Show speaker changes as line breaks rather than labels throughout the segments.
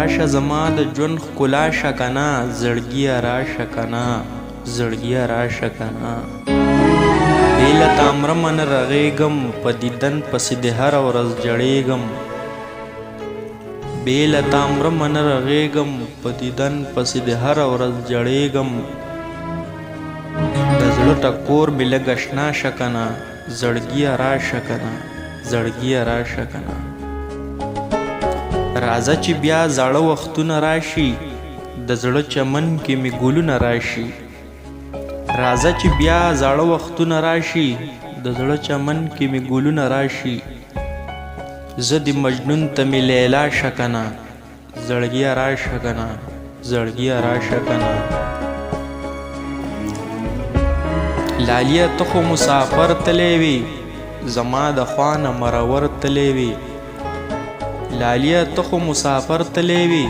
راشه زما د ژوند ښکلا شه کنه زړګیه راشه کنه زړګیه راشه کنه بې له تا مرمه نه رغېږم په دیدن پسې د هره ورځ جړېږم بې له تا مرمه نه رغېږم په دیدن پسې د هره ورځ جړېږم د زړه ټکور مې لږ اشنا شه کنه زړګیه راشه کنه زړګیه راشه کنه راځه چې بیا زاړه وختونه راشي د زړه چمن کې مې ګلونه راشي راځه چې بیا زاړه وختونه راشي د زړه چمن کې مې ګلونه راشي زه د مجنون ته مې لیلا شه کنه زړګیه راشه کنه زړګیه راشه کنه لالیه ته خو مسافر تللی وې زما د خوا نه مرور تللی وې لالیه ته خو مسافر تللی وې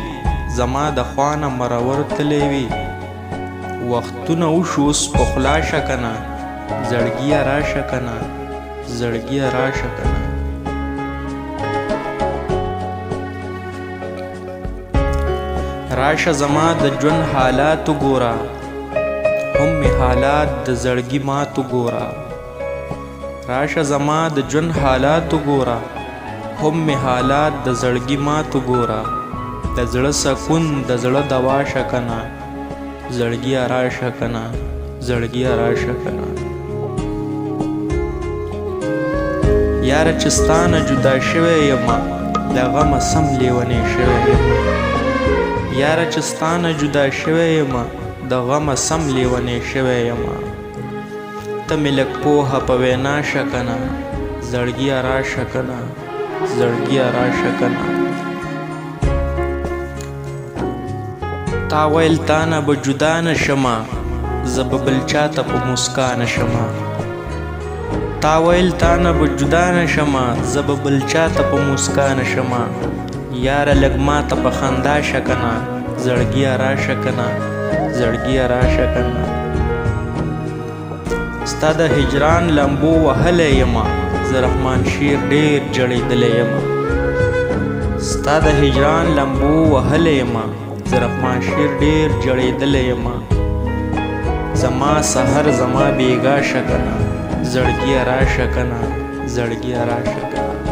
زما د خوا نه مرور تللی وې وختونه وشو اوس پخلا شه کنه زړګیه راشه کنه زړګیه راشه کنه راشه زما د ژوند حالات وګوره هم مې حالات د زړګي مات وګوره راشه زما د ژوند حالات وګوره هم مې حالات د زړګي مات وګوره د زړه سکون د زړه دوا شه کنه زړګیه راشه کنه زړګیه راشه کنه یاره چې ستا نه جدا شوی یمه د غمه سم لیونی شوی یمه یاره چې ستا نه جدا شوی یمه د غمه سم لیونی شوی یمه ته مې لږ پوهه په وینا شه کنه زړګیه راشه کنه زړګیه راشه کنه تا ویل تا نه به جدا نه شمه زه به بل چاته په مسکا نه شمه تا ویل تا نه به جدا نه شمه زه به بل چاته په مسکا نه شمه یاره لږ ماته په خندا شه کنه زړګیه راشه کنه زړګیه راشه کنه ستا د هجران لمبو وهلی یمه زه رحمان شیر ډېر جړېدلی یمه ستا د هجران لمبو وهلی یمه زه رحمان شیر ډېر جړېدلی یمه زما سحر زما بیګا شه کنه زړګیه راشه کنه زړګیه راشه کنه